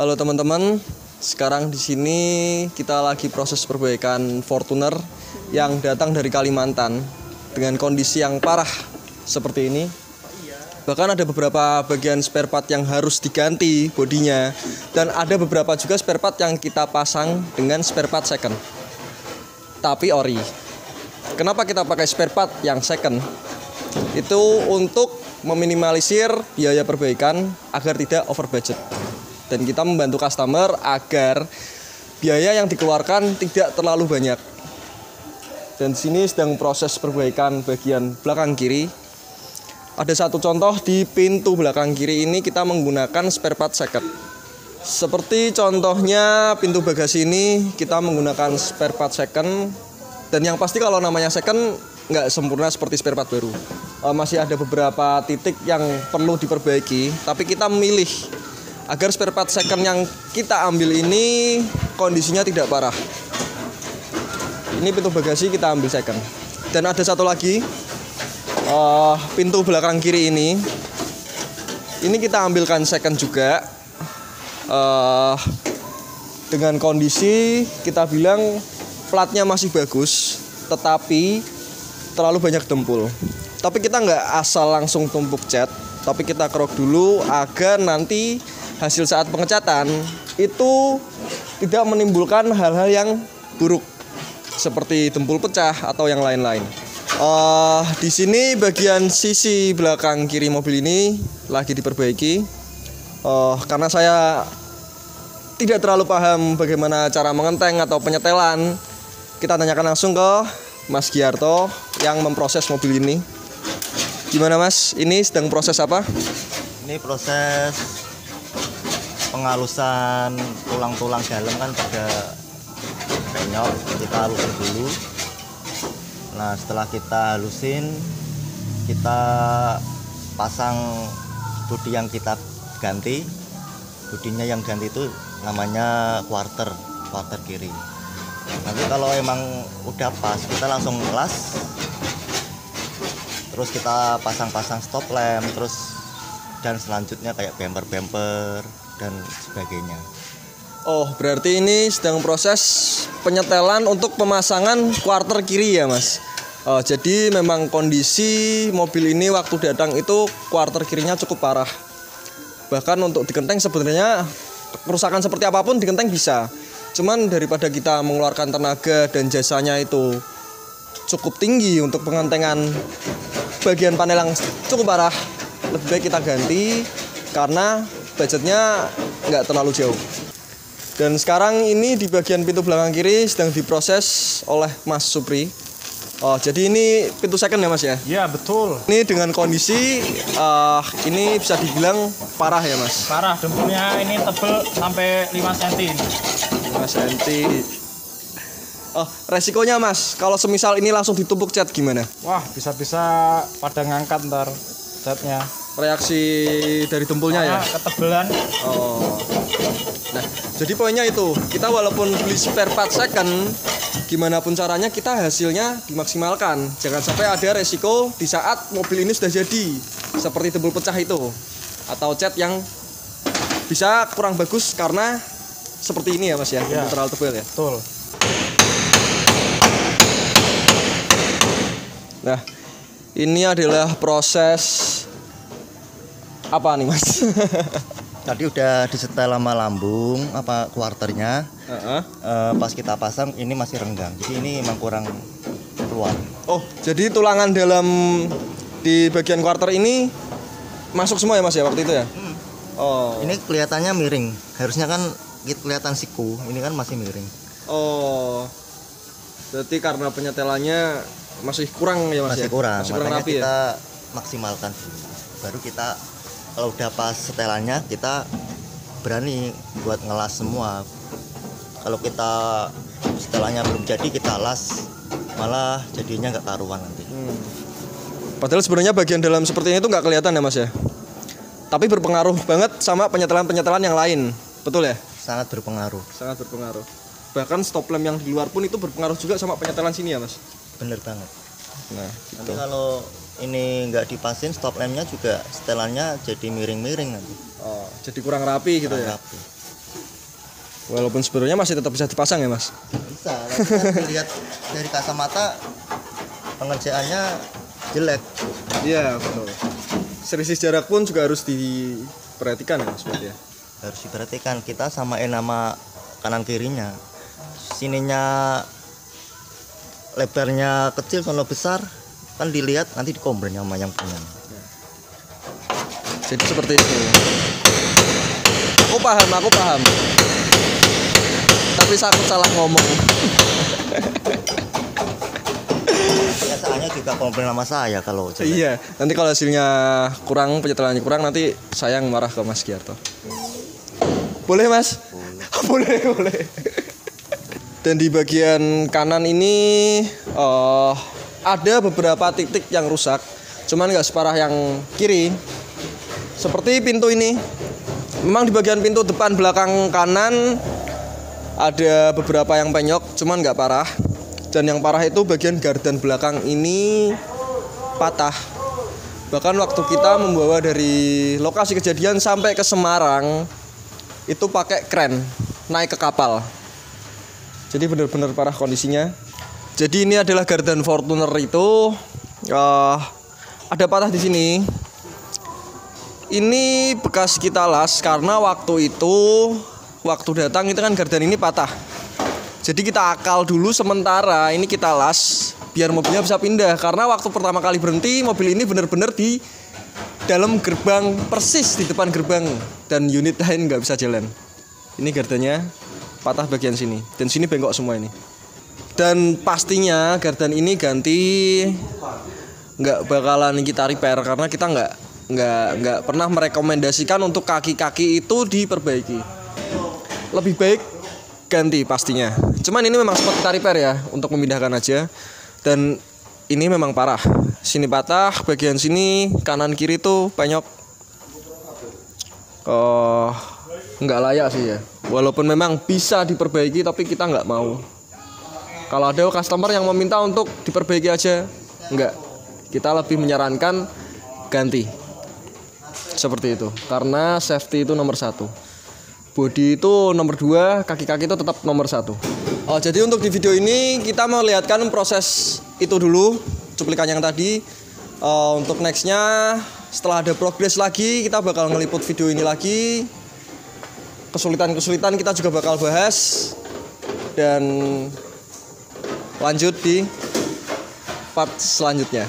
Halo teman-teman, sekarang di sini kita lagi proses perbaikan Fortuner yang datang dari Kalimantan dengan kondisi yang parah seperti ini. Bahkan ada beberapa bagian spare part yang harus diganti bodinya, dan ada beberapa juga spare part yang kita pasang dengan spare part second, tapi ori. Kenapa kita pakai spare part yang second? Itu untuk meminimalisir biaya perbaikan agar tidak over budget. Dan kita membantu customer agar biaya yang dikeluarkan tidak terlalu banyak. Dan di sini sedang proses perbaikan bagian belakang kiri. Ada satu contoh di pintu belakang kiri ini kita menggunakan spare part second. Seperti contohnya pintu bagasi ini kita menggunakan spare part second. Dan yang pasti kalau namanya second nggak sempurna seperti spare part baru. Masih ada beberapa titik yang perlu diperbaiki, tapi kita memilih agar spare part second yang kita ambil ini kondisinya tidak parah. Ini pintu bagasi kita ambil second. Dan ada satu lagi, pintu belakang kiri ini kita ambilkan second juga. Dengan kondisi kita bilang platnya masih bagus, tetapi terlalu banyak dempul. Tapi kita nggak asal langsung tumpuk cat, tapi kita kerok dulu agar nanti hasil saat pengecatan itu tidak menimbulkan hal-hal yang buruk seperti dempul pecah atau yang lain-lain. Di sini bagian sisi belakang kiri mobil ini lagi diperbaiki. Karena saya tidak terlalu paham bagaimana cara mengenteng atau penyetelan, kita tanyakan langsung ke Mas Giarto yang memproses mobil ini. Gimana Mas? Ini sedang proses apa? Ini proses penghalusan tulang-tulang dalam kan pada penyok, kita halusin dulu. Nah setelah kita halusin, kita pasang bodi yang kita ganti. Bodinya yang ganti itu namanya quarter kiri. Nanti kalau emang udah pas, kita langsung las, terus kita pasang stop lamp, terus dan selanjutnya kayak bumper dan sebagainya. Oh, berarti ini sedang proses penyetelan untuk pemasangan quarter kiri ya Mas. Jadi memang kondisi mobil ini waktu datang itu quarter kirinya cukup parah. Bahkan untuk dikenteng sebenarnya kerusakan seperti apapun dikenteng bisa. Cuman daripada kita mengeluarkan tenaga dan jasanya itu cukup tinggi untuk pengentengan bagian panel yang cukup parah, lebih baik kita ganti karena budgetnya nggak terlalu jauh. Dan sekarang ini di bagian pintu belakang kiri sedang diproses oleh Mas Supri. Jadi ini pintu second ya Mas ya? Iya betul. Ini dengan kondisi ini bisa dibilang parah ya Mas? Parah, dempulnya ini tebel sampai 5 cm. 5 cm. Resikonya Mas, kalau semisal ini langsung ditumpuk cat gimana? Wah, bisa-bisa pada ngangkat ntar catnya. Reaksi dari tumpulnya ya? Ketebelan. Nah, jadi poinnya itu, kita walaupun beli spare part second, gimana pun caranya kita hasilnya dimaksimalkan. Jangan sampai ada resiko di saat mobil ini sudah jadi, seperti dempul pecah itu, atau cat yang bisa kurang bagus karena seperti ini ya Mas ya, ya. terlalu tebal ya. Betul. Nah, ini adalah proses apa nih Mas? Tadi udah disetel sama lambung quarternya. Pas kita pasang ini masih renggang, jadi ini emang kurang keluar. Oh, jadi tulangan dalam di bagian quarter ini masuk semua ya Mas ya waktu itu ya? Oh. Ini kelihatannya miring, harusnya kan kelihatan siku, ini kan masih miring. Oh, berarti karena penyetelannya masih kurang ya Mas masih ya? kurang, masih kurang makanya rapi kita ya? maksimalkan dulu. Baru kita kalau udah pas setelannya kita berani buat ngelas semua. Kalau kita setelannya belum jadi kita las, malah jadinya nggak karuan nanti. Padahal sebenarnya bagian dalam seperti ini itu nggak kelihatan ya Mas ya? Tapi berpengaruh banget sama penyetelan-penyetelan yang lain, betul ya? Sangat berpengaruh. Sangat berpengaruh. Bahkan stop lamp yang di luar pun itu berpengaruh juga sama penyetelan sini ya Mas? Bener banget. Nah, nanti kalau ini nggak dipasin stop lampnya juga setelannya jadi miring-miring nanti. Jadi kurang rapi gitu ya. Rapi. Walaupun sebenarnya masih tetap bisa dipasang ya Mas? Bisa, tapi kan dilihat dari kacamata pengerjaannya jelek. Iya betul. Selisih jarak pun juga harus diperhatikan ya Mas berarti ya? Harus diperhatikan, kita samain nama kanan kirinya. Sininya lebarnya kecil, sono besar, kan dilihat nanti dikomplain sama yang punya. Jadi seperti itu. Aku paham. Tapi aku salah ngomong. Biasanya juga komplain sama saya kalau jelek. Iya, nanti kalau hasilnya kurang, penyetelannya kurang, nanti saya yang marah ke Mas Giarto. Boleh Mas? Boleh. Dan di bagian kanan ini ada beberapa titik yang rusak, cuman nggak separah yang kiri. Seperti pintu ini, memang di bagian pintu depan belakang kanan ada beberapa yang penyok, cuman nggak parah. Dan yang parah itu bagian gardan belakang ini patah. Bahkan waktu kita membawa dari lokasi kejadian sampai ke Semarang itu pakai kren naik ke kapal. Jadi benar-benar parah kondisinya. Jadi ini adalah gardan Fortuner itu ada patah di sini. Ini bekas kita las karena waktu datang itu kan gardan ini patah. Jadi kita akal dulu sementara, ini kita las biar mobilnya bisa pindah. Karena waktu pertama kali berhenti, mobil ini benar-benar di dalam gerbang, persis di depan gerbang, dan unit lain nggak bisa jalan. Ini gardannya patah bagian sini, dan sini bengkok semua ini. Dan pastinya gardan ini ganti nggak bakalan kita repair karena kita nggak pernah merekomendasikan untuk kaki-kaki itu diperbaiki. Lebih baik ganti pastinya. Cuman ini memang sempat kita repair ya untuk memindahkan aja. Dan ini memang parah. Sini patah, bagian sini kanan kiri tuh penyok. Nggak layak sih ya. Walaupun memang bisa diperbaiki tapi kita nggak mau. Kalau ada customer yang meminta untuk diperbaiki aja, nggak. Kita lebih menyarankan ganti. Seperti itu. Karena safety itu nomor 1. Bodi itu nomor 2, kaki-kaki itu tetap nomor 1. Jadi untuk di video ini kita melihatkan proses itu dulu, cuplikan yang tadi. Untuk nextnya setelah ada progres lagi kita bakal ngeliput video ini lagi. Kesulitan-kesulitan kita juga bakal bahas. Dan lanjut di part selanjutnya.